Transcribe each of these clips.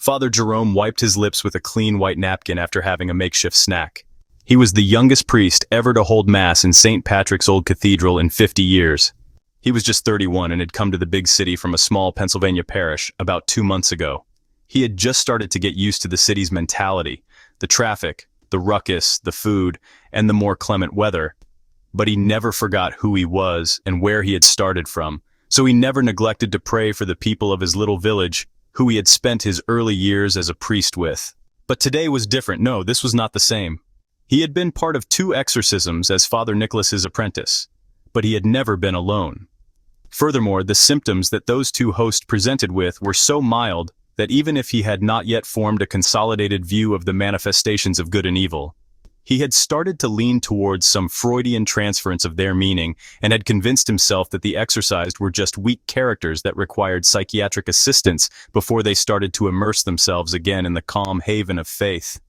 Father Jerome wiped his lips with a clean white napkin after having a makeshift snack. He was the youngest priest ever to hold Mass in St. Patrick's Old Cathedral in 50 years. He was just 31 and had come to the big city from a small Pennsylvania parish about 2 months ago. He had just started to get used to the city's mentality, the traffic, the ruckus, the food, and the more clement weather. But he never forgot who he was and where he had started from, so he never neglected to pray for the people of his little village, who he had spent his early years as a priest with. But today was different. No, this was not the same. He had been part of 2 exorcisms as Father Nicholas's apprentice, but he had never been alone. Furthermore, the symptoms that those 2 hosts presented with were so mild that even if he had not yet formed a consolidated view of the manifestations of good and evil, he had started to lean towards some Freudian transference of their meaning and had convinced himself that the exorcised were just weak characters that required psychiatric assistance before they started to immerse themselves again in the calm haven of faith.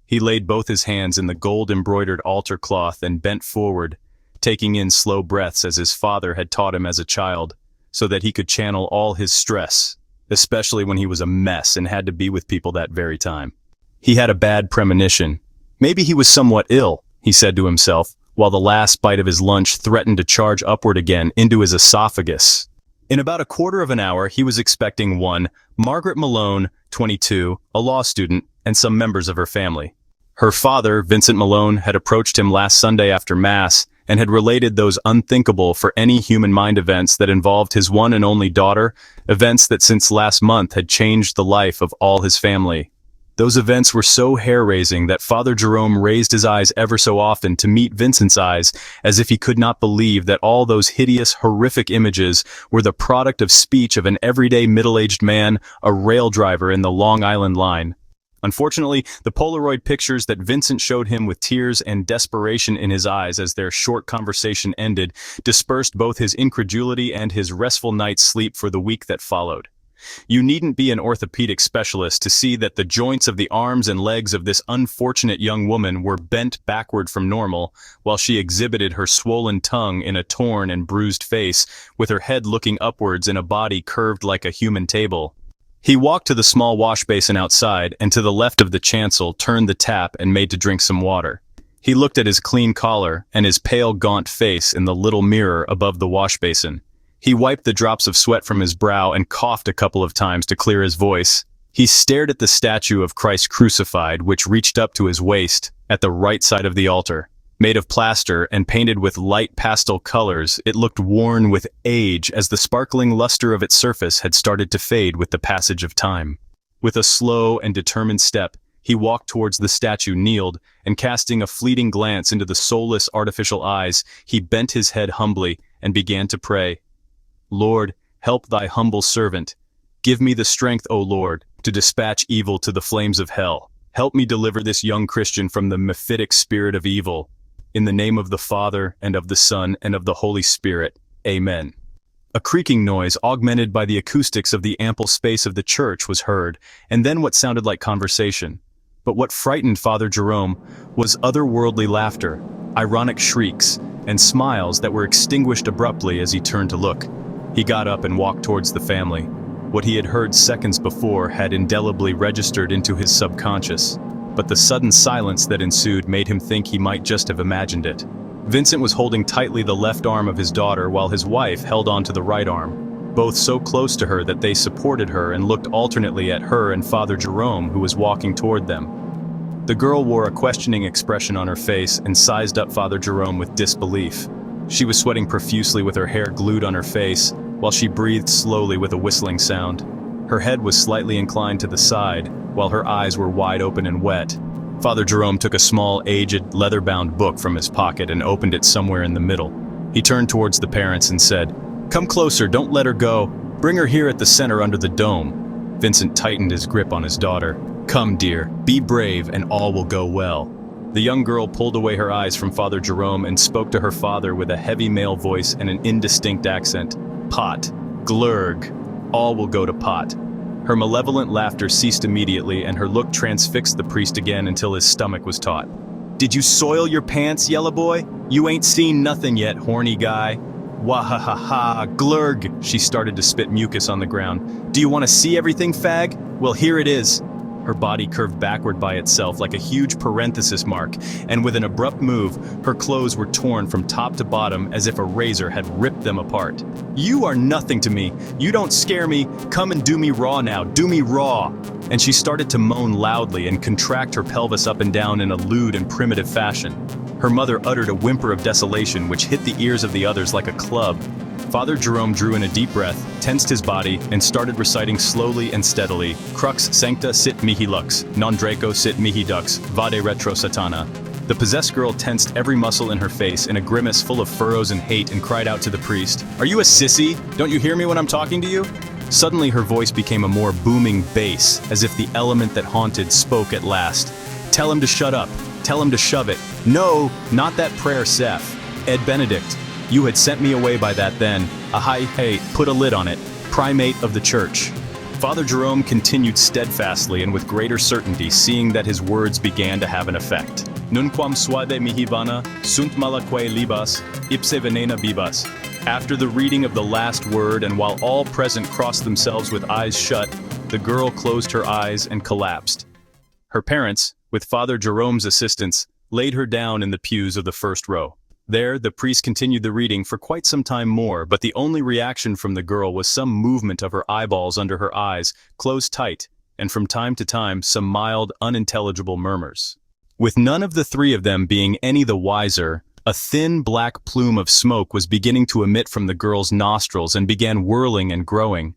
He laid both his hands in the gold-embroidered altar cloth and bent forward, taking in slow breaths as his father had taught him as a child, so that he could channel all his stress, especially when he was a mess and had to be with people that very time. He had a bad premonition. Maybe he was somewhat ill, he said to himself, while the last bite of his lunch threatened to charge upward again into his esophagus. In about a quarter of an hour, he was expecting Margaret Malone, 22, a law student, and some members of her family. Her father, Vincent Malone, had approached him last Sunday after Mass and had related those unthinkable for any human mind events that involved his one and only daughter, events that since last month had changed the life of all his family. Those events were so hair-raising that Father Jerome raised his eyes ever so often to meet Vincent's eyes, as if he could not believe that all those hideous, horrific images were the product of speech of an everyday middle-aged man, a rail driver in the Long Island line. Unfortunately, the Polaroid pictures that Vincent showed him with tears and desperation in his eyes as their short conversation ended dispersed both his incredulity and his restful night's sleep for the week that followed. You needn't be an orthopedic specialist to see that the joints of the arms and legs of this unfortunate young woman were bent backward from normal, while she exhibited her swollen tongue in a torn and bruised face, with her head looking upwards in a body curved like a human table. He walked to the small wash basin outside and to the left of the chancel turned the tap and made to drink some water. He looked at his clean collar and his pale gaunt face in the little mirror above the wash basin. He wiped the drops of sweat from his brow and coughed a couple of times to clear his voice. He stared at the statue of Christ crucified, which reached up to his waist, at the right side of the altar. Made of plaster and painted with light pastel colors, it looked worn with age as the sparkling luster of its surface had started to fade with the passage of time. With a slow and determined step, he walked towards the statue, kneeled, and casting a fleeting glance into the soulless artificial eyes, he bent his head humbly and began to pray. Lord, help thy humble servant. Give me the strength, O Lord, to dispatch evil to the flames of hell. Help me deliver this young Christian from the mephitic spirit of evil. In the name of the Father, and of the Son, and of the Holy Spirit. Amen. A creaking noise, augmented by the acoustics of the ample space of the church, was heard, and then what sounded like conversation. But what frightened Father Jerome was otherworldly laughter, ironic shrieks, and smiles that were extinguished abruptly as he turned to look. He got up and walked towards the family. What he had heard seconds before had indelibly registered into his subconscious, but the sudden silence that ensued made him think he might just have imagined it. Vincent was holding tightly the left arm of his daughter while his wife held on to the right arm, both so close to her that they supported her and looked alternately at her and Father Jerome, who was walking toward them. The girl wore a questioning expression on her face and sized up Father Jerome with disbelief. She was sweating profusely with her hair glued on her face, while she breathed slowly with a whistling sound. Her head was slightly inclined to the side, while her eyes were wide open and wet. Father Jerome took a small, aged, leather-bound book from his pocket and opened it somewhere in the middle. He turned towards the parents and said, "Come closer, don't let her go. Bring her here at the center under the dome." Vincent tightened his grip on his daughter. "Come, dear, be brave and all will go well." The young girl pulled away her eyes from Father Jerome and spoke to her father with a heavy male voice and an indistinct accent. "Pot. Glurg. All will go to pot." Her malevolent laughter ceased immediately, and her look transfixed the priest again until his stomach was taut. "Did you soil your pants, yellow boy? You ain't seen nothing yet, horny guy." Wahahaha, glurg! She started to spit mucus on the ground. Do you want to see everything, fag? Well, here it is. Her body curved backward by itself like a huge parenthesis mark, and with an abrupt move, her clothes were torn from top to bottom as if a razor had ripped them apart. You are nothing to me. You don't scare me. Come and do me raw now. Do me raw. And she started to moan loudly and contract her pelvis up and down in a lewd and primitive fashion. Her mother uttered a whimper of desolation which hit the ears of the others like a club. Father Jerome drew in a deep breath, tensed his body, and started reciting slowly and steadily, Crux sancta sit mihi lux, non draco sit mihi dux, vade retro satana. The possessed girl tensed every muscle in her face in a grimace full of furrows and hate and cried out to the priest, Are you a sissy? Don't you hear me when I'm talking to you? Suddenly her voice became a more booming bass, as if the element that haunted spoke at last. Tell him to shut up. Tell him to shove it. No, not that prayer, Seth. Ed Benedict. You had sent me away by that then. Hey, put a lid on it. Primate of the church. Father Jerome continued steadfastly and with greater certainty, seeing that his words began to have an effect. Nunquam suade mihi vana, sunt malaque libas, ipse venena bibas. After the reading of the last word and while all present crossed themselves with eyes shut, the girl closed her eyes and collapsed. Her parents, with Father Jerome's assistance, laid her down in the pews of the first row. There, the priest continued the reading for quite some time more, but the only reaction from the girl was some movement of her eyeballs under her eyes, closed tight, and from time to time some mild, unintelligible murmurs. With none of the three of them being any the wiser, a thin black plume of smoke was beginning to emit from the girl's nostrils and began whirling and growing.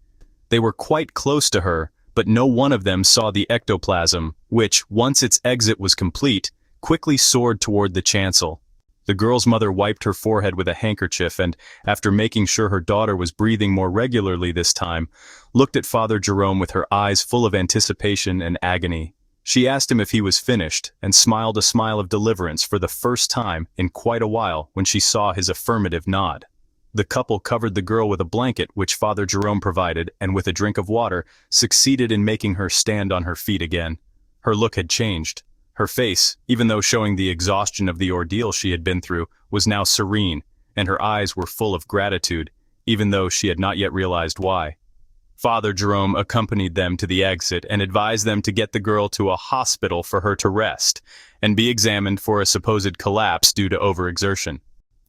They were quite close to her, but no one of them saw the ectoplasm, which, once its exit was complete, quickly soared toward the chancel. The girl's mother wiped her forehead with a handkerchief and, after making sure her daughter was breathing more regularly this time, looked at Father Jerome with her eyes full of anticipation and agony. She asked him if he was finished, and smiled a smile of deliverance for the first time in quite a while when she saw his affirmative nod. The couple covered the girl with a blanket which Father Jerome provided, and with a drink of water, succeeded in making her stand on her feet again. Her look had changed. Her face, even though showing the exhaustion of the ordeal she had been through, was now serene, and her eyes were full of gratitude, even though she had not yet realized why. Father Jerome accompanied them to the exit and advised them to get the girl to a hospital for her to rest, and be examined for a supposed collapse due to overexertion.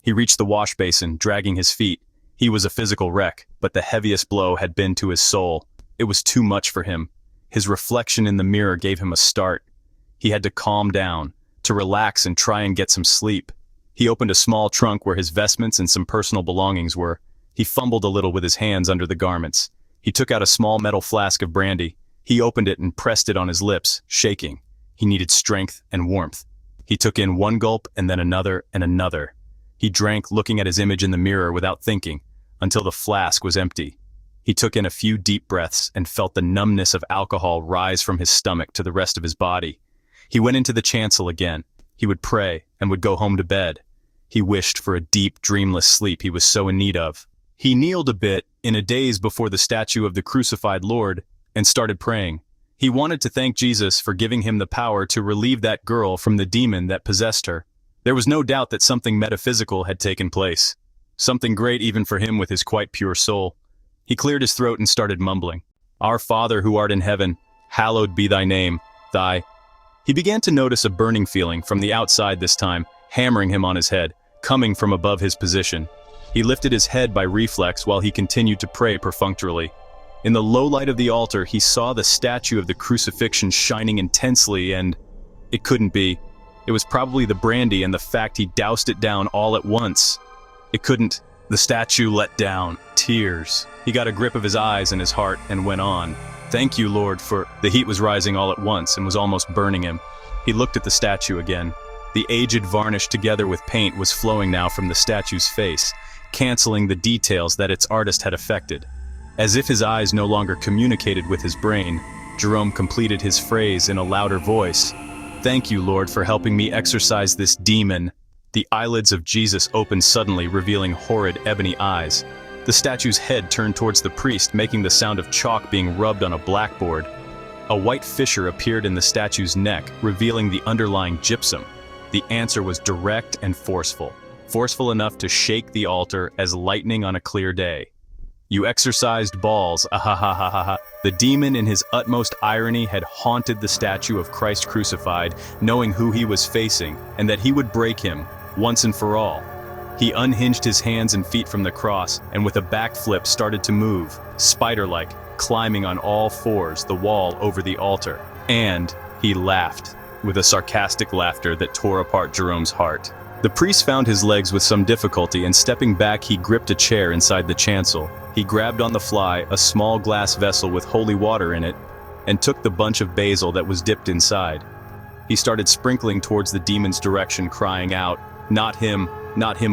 He reached the wash basin, dragging his feet. He was a physical wreck, but the heaviest blow had been to his soul. It was too much for him. His reflection in the mirror gave him a start. He had to calm down, to relax and try and get some sleep. He opened a small trunk where his vestments and some personal belongings were. He fumbled a little with his hands under the garments. He took out a small metal flask of brandy. He opened it and pressed it on his lips, shaking. He needed strength and warmth. He took in one gulp and then another and another. He drank, looking at his image in the mirror without thinking, until the flask was empty. He took in a few deep breaths and felt the numbness of alcohol rise from his stomach to the rest of his body. He went into the chancel again. He would pray and would go home to bed. He wished for a deep, dreamless sleep he was so in need of. He kneeled a bit, in a daze before the statue of the crucified Lord, and started praying. He wanted to thank Jesus for giving him the power to relieve that girl from the demon that possessed her. There was no doubt that something metaphysical had taken place. Something great even for him with his quite pure soul. He cleared his throat and started mumbling, Our Father who art in heaven, hallowed be thy name, thy... He began to notice a burning feeling from the outside this time, hammering him on his head, coming from above his position. He lifted his head by reflex while he continued to pray perfunctorily. In the low light of the altar, he saw the statue of the crucifixion shining intensely and... It couldn't be. It was probably the brandy and the fact he doused it down all at once. It couldn't. The statue let down. Tears. He got a grip of his eyes and his heart and went on. Thank you, Lord, for... The heat was rising all at once and was almost burning him. He looked at the statue again. The aged varnish together with paint was flowing now from the statue's face, canceling the details that its artist had affected. As if his eyes no longer communicated with his brain, Jerome completed his phrase in a louder voice. Thank you, Lord, for helping me exorcise this demon. The eyelids of Jesus opened suddenly, revealing horrid ebony eyes. The statue's head turned towards the priest, making the sound of chalk being rubbed on a blackboard. A white fissure appeared in the statue's neck, revealing the underlying gypsum. The answer was direct and forceful. forceful enough to shake the altar as lightning on a clear day. "You exorcised balls, ahahahaha." The demon, in his utmost irony, had haunted the statue of Christ crucified, knowing who he was facing, and that he would break him, once and for all. He unhinged his hands and feet from the cross, and with a backflip started to move, spider-like, climbing on all fours the wall over the altar. And he laughed, with a sarcastic laughter that tore apart Jerome's heart. The priest found his legs with some difficulty, and stepping back he gripped a chair inside the chancel. He grabbed on the fly a small glass vessel with holy water in it, and took the bunch of basil that was dipped inside. He started sprinkling towards the demon's direction, crying out, not him,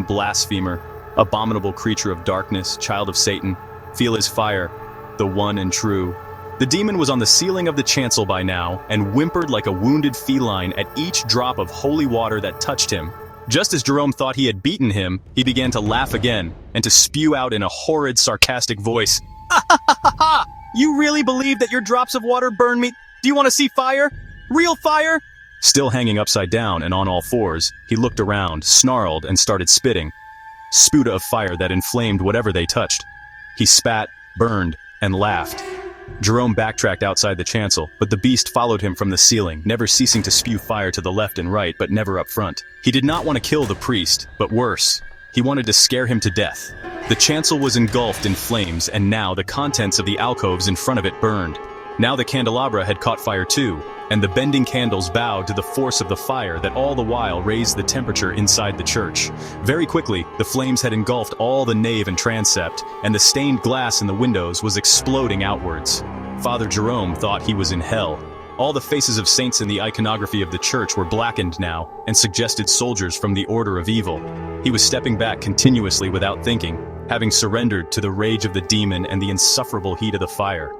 blasphemer, abominable creature of darkness, child of Satan, feel his fire, the one and true." The demon was on the ceiling of the chancel by now, and whimpered like a wounded feline at each drop of holy water that touched him. Just as Jerome thought he had beaten him, he began to laugh again, and to spew out in a horrid, sarcastic voice, "Ha! You really believe that your drops of water burn me? Do you want to see fire? Real fire?" Still hanging upside down and on all fours, he looked around, snarled, and started spitting. Sputa of fire that inflamed whatever they touched. He spat, burned, and laughed. Jerome backtracked outside the chancel, but the beast followed him from the ceiling, never ceasing to spew fire to the left and right, but never up front. He did not want to kill the priest, but worse, he wanted to scare him to death. The chancel was engulfed in flames, and now the contents of the alcoves in front of it burned. Now the candelabra had caught fire too, and the bending candles bowed to the force of the fire that all the while raised the temperature inside the church. Very quickly, the flames had engulfed all the nave and transept, and the stained glass in the windows was exploding outwards. Father Jerome thought he was in hell. All the faces of saints in the iconography of the church were blackened now, and suggested soldiers from the order of evil. He was stepping back continuously without thinking, having surrendered to the rage of the demon and the insufferable heat of the fire.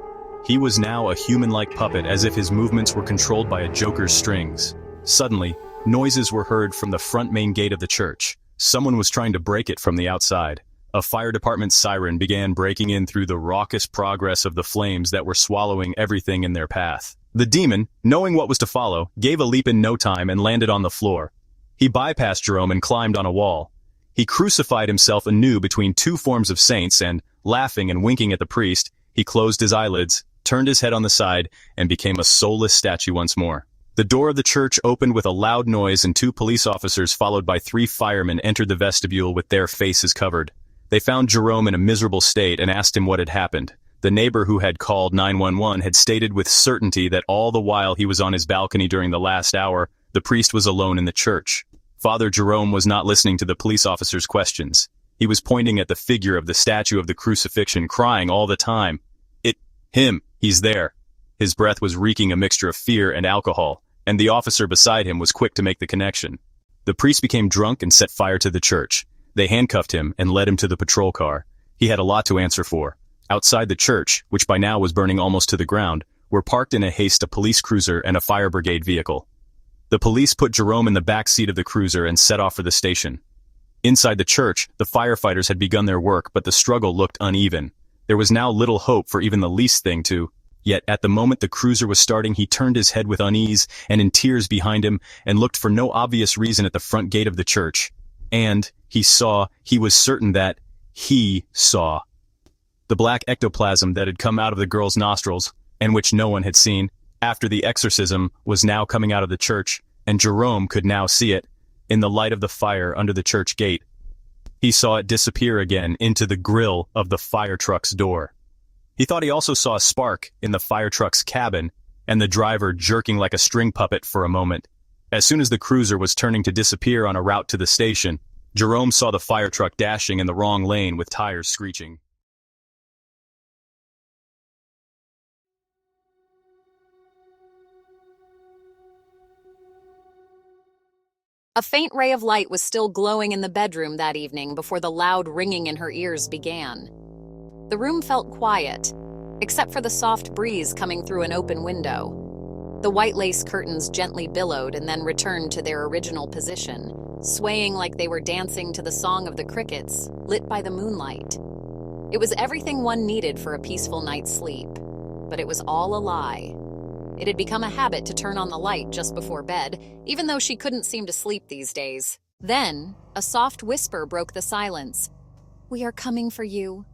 He was now a human-like puppet, as if his movements were controlled by a joker's strings. Suddenly, noises were heard from the front main gate of the church. Someone was trying to break it from the outside. A fire department siren began breaking in through the raucous progress of the flames that were swallowing everything in their path. The demon, knowing what was to follow, gave a leap in no time and landed on the floor. He bypassed Jerome and climbed on a wall. He crucified himself anew between two forms of saints and, laughing and winking at the priest, he closed his eyelids, turned his head on the side, and became a soulless statue once more. The door of the church opened with a loud noise, and 2 police officers followed by 3 firemen entered the vestibule with their faces covered. They found Jerome in a miserable state and asked him what had happened. The neighbor who had called 911 had stated with certainty that all the while he was on his balcony during the last hour, the priest was alone in the church. Father Jerome was not listening to the police officers' questions. He was pointing at the figure of the statue of the crucifixion, crying all the time, "Him, he's there." His breath was reeking a mixture of fear and alcohol, and the officer beside him was quick to make the connection. The priest became drunk and set fire to the church. They handcuffed him and led him to the patrol car. He had a lot to answer for. Outside the church, which by now was burning almost to the ground, were parked in a haste a police cruiser and a fire brigade vehicle. The police put Jerome in the back seat of the cruiser and set off for the station. Inside the church, the firefighters had begun their work, but the struggle looked uneven. There was now little hope for even the least thing to. Yet at the moment the cruiser was starting, he turned his head with unease and in tears behind him and looked for no obvious reason at the front gate of the church. And he was certain that he saw the black ectoplasm that had come out of the girl's nostrils, and which no one had seen, after the exorcism, was now coming out of the church, and Jerome could now see it, in the light of the fire under the church gate. He saw it disappear again into the grill of the fire truck's door. He thought he also saw a spark in the fire truck's cabin, and the driver jerking like a string puppet for a moment. As soon as the cruiser was turning to disappear on a route to the station, Jerome saw the fire truck dashing in the wrong lane with tires screeching. A faint ray of light was still glowing in the bedroom that evening before the loud ringing in her ears began. The room felt quiet, except for the soft breeze coming through an open window. The white lace curtains gently billowed and then returned to their original position, swaying like they were dancing to the song of the crickets, lit by the moonlight. It was everything one needed for a peaceful night's sleep, but it was all a lie. It had become a habit to turn on the light just before bed, even though she couldn't seem to sleep these days. Then, a soft whisper broke the silence. "We are coming for you."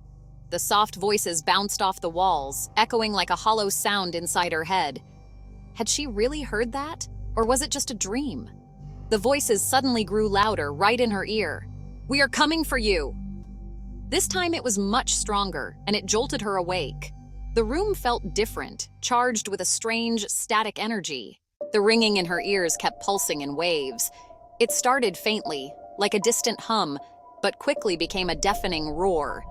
The soft voices bounced off the walls, echoing like a hollow sound inside her head. Had she really heard that? Or was it just a dream? The voices suddenly grew louder, right in her ear. "We are coming for you!" This time it was much stronger, and it jolted her awake. The room felt different, charged with a strange, static energy. The ringing in her ears kept pulsing in waves. It started faintly, like a distant hum, but quickly became a deafening roar.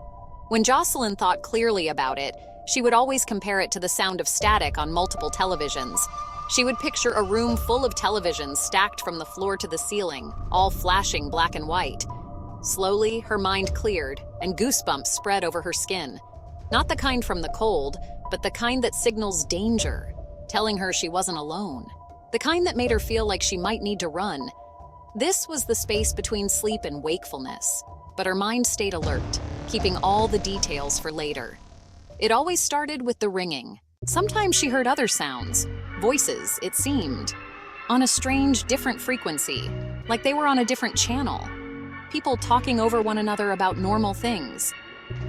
When Jocelyn thought clearly about it, she would always compare it to the sound of static on multiple televisions. She would picture a room full of televisions stacked from the floor to the ceiling, all flashing black and white. Slowly, her mind cleared, and goosebumps spread over her skin. Not the kind from the cold, but the kind that signals danger, telling her she wasn't alone. The kind that made her feel like she might need to run. This was the space between sleep and wakefulness, but her mind stayed alert, keeping all the details for later. It always started with the ringing. Sometimes she heard other sounds, voices, it seemed, on a strange, different frequency, like they were on a different channel. People talking over one another about normal things.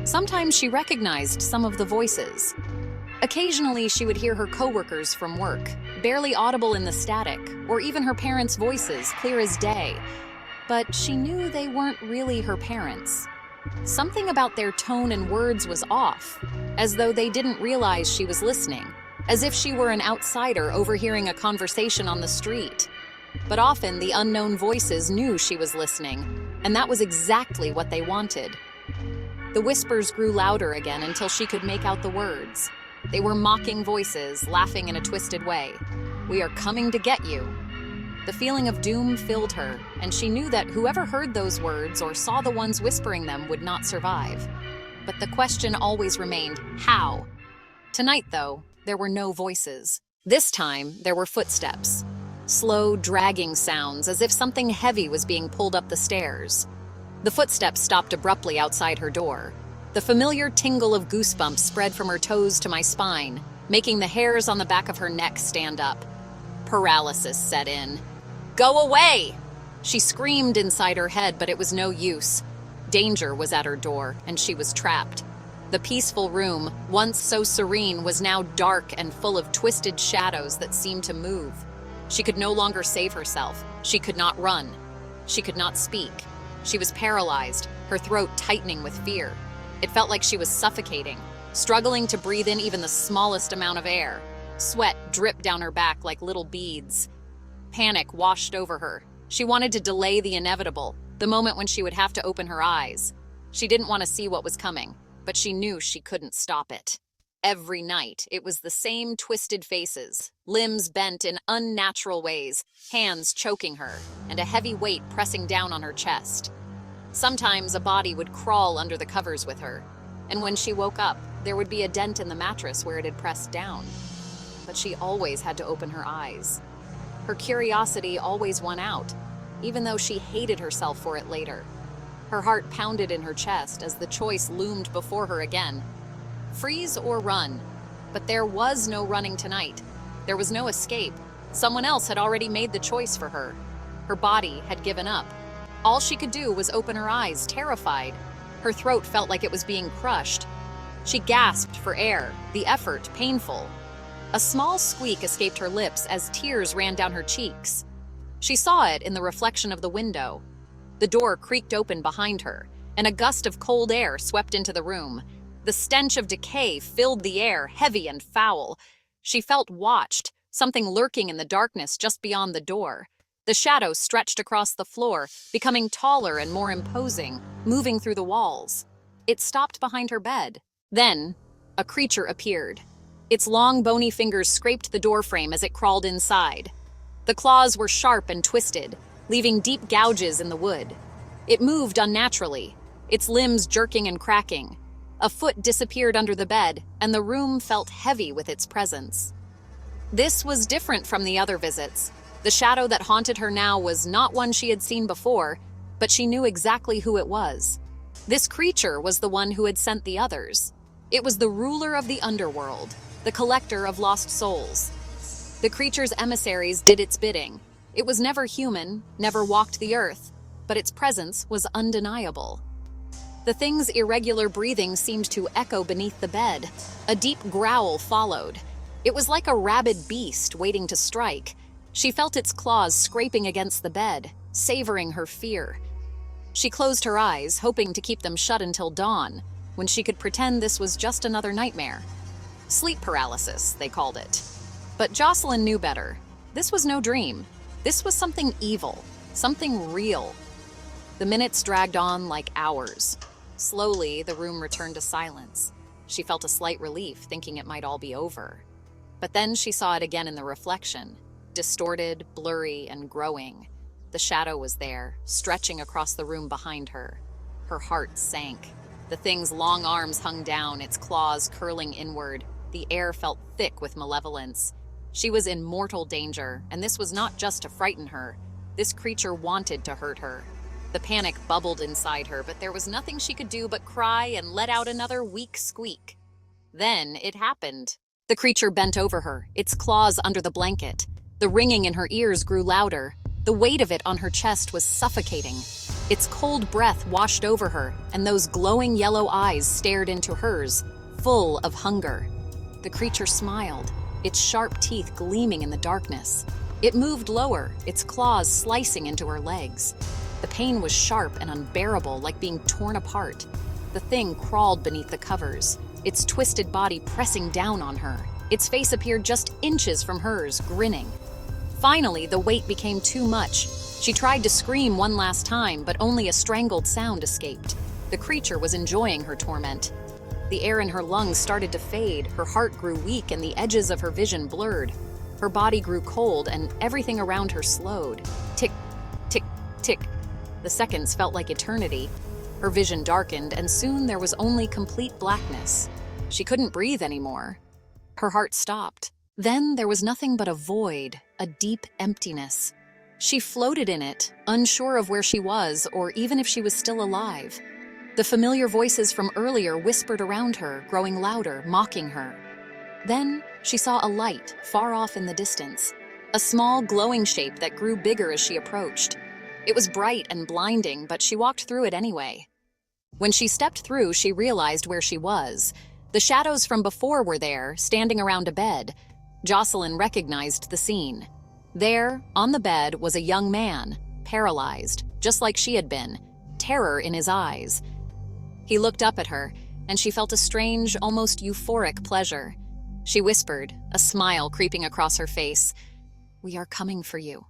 Sometimes she recognized some of the voices. Occasionally, she would hear her coworkers from work, barely audible in the static, or even her parents' voices, clear as day. But she knew they weren't really her parents. Something about their tone and words was off, as though they didn't realize she was listening, as if she were an outsider overhearing a conversation on the street. But often, the unknown voices knew she was listening, and that was exactly what they wanted. The whispers grew louder again until she could make out the words. They were mocking voices, laughing in a twisted way. "We are coming to get you." The feeling of doom filled her, and she knew that whoever heard those words or saw the ones whispering them would not survive. But the question always remained, how? Tonight, though, there were no voices. This time, there were footsteps. Slow, dragging sounds, as if something heavy was being pulled up the stairs. The footsteps stopped abruptly outside her door. The familiar tingle of goosebumps spread from her toes to my spine, making the hairs on the back of her neck stand up. Paralysis set in. "Go away!" She screamed inside her head, but it was no use. Danger was at her door, and she was trapped. The peaceful room, once so serene, was now dark and full of twisted shadows that seemed to move. She could no longer save herself. She could not run. She could not speak. She was paralyzed, her throat tightening with fear. It felt like she was suffocating, struggling to breathe in even the smallest amount of air. Sweat dripped down her back like little beads. Panic washed over her. She wanted to delay the inevitable, the moment when she would have to open her eyes. She didn't want to see what was coming, but she knew she couldn't stop it. Every night, it was the same twisted faces, limbs bent in unnatural ways, hands choking her, and a heavy weight pressing down on her chest. Sometimes a body would crawl under the covers with her, and when she woke up, there would be a dent in the mattress where it had pressed down. But she always had to open her eyes. Her curiosity always won out, even though she hated herself for it later. Her heart pounded in her chest as the choice loomed before her again. Freeze or run. But there was no running tonight. There was no escape. Someone else had already made the choice for her. Her body had given up. All she could do was open her eyes, terrified. Her throat felt like it was being crushed. She gasped for air, the effort painful. A small squeak escaped her lips as tears ran down her cheeks. She saw it in the reflection of the window. The door creaked open behind her, and a gust of cold air swept into the room. The stench of decay filled the air, heavy and foul. She felt watched, something lurking in the darkness just beyond the door. The shadow stretched across the floor, becoming taller and more imposing, moving through the walls. It stopped behind her bed. Then, a creature appeared. Its long, bony fingers scraped the doorframe as it crawled inside. The claws were sharp and twisted, leaving deep gouges in the wood. It moved unnaturally, its limbs jerking and cracking. A foot disappeared under the bed, and the room felt heavy with its presence. This was different from the other visits. The shadow that haunted her now was not one she had seen before, but she knew exactly who it was. This creature was the one who had sent the others. It was the ruler of the underworld, the collector of lost souls. The creature's emissaries did its bidding. It was never human, never walked the earth, but its presence was undeniable. The thing's irregular breathing seemed to echo beneath the bed. A deep growl followed. It was like a rabid beast waiting to strike. She felt its claws scraping against the bed, savoring her fear. She closed her eyes, hoping to keep them shut until dawn, when she could pretend this was just another nightmare. Sleep paralysis, they called it. But Jocelyn knew better. This was no dream. This was something evil, something real. The minutes dragged on like hours. Slowly, the room returned to silence. She felt a slight relief, thinking it might all be over. But then she saw it again in the reflection, distorted, blurry, and growing. The shadow was there, stretching across the room behind her. Her heart sank. The thing's long arms hung down, its claws curling inward. The air felt thick with malevolence. She was in mortal danger, and this was not just to frighten her. This creature wanted to hurt her. The panic bubbled inside her, but there was nothing she could do but cry and let out another weak squeak. Then it happened. The creature bent over her, its claws under the blanket. The ringing in her ears grew louder. The weight of it on her chest was suffocating. Its cold breath washed over her, and those glowing yellow eyes stared into hers, full of hunger. The creature smiled, its sharp teeth gleaming in the darkness. It moved lower, its claws slicing into her legs. The pain was sharp and unbearable, like being torn apart. The thing crawled beneath the covers, its twisted body pressing down on her. Its face appeared just inches from hers, grinning. Finally, the weight became too much. She tried to scream one last time, but only a strangled sound escaped. The creature was enjoying her torment. The air in her lungs started to fade, her heart grew weak, and the edges of her vision blurred. Her body grew cold, and everything around her slowed. Tick, tick, tick. The seconds felt like eternity. Her vision darkened, and soon there was only complete blackness. She couldn't breathe anymore. Her heart stopped. Then there was nothing but a void, a deep emptiness. She floated in it, unsure of where she was or even if she was still alive. The familiar voices from earlier whispered around her, growing louder, mocking her. Then she saw a light far off in the distance, a small glowing shape that grew bigger as she approached. It was bright and blinding, but she walked through it anyway. When she stepped through, she realized where she was. The shadows from before were there, standing around a bed. Jocelyn recognized the scene. There, on the bed, was a young man, paralyzed, just like she had been, terror in his eyes. He looked up at her, and she felt a strange, almost euphoric pleasure. She whispered, a smile creeping across her face, "We are coming for you."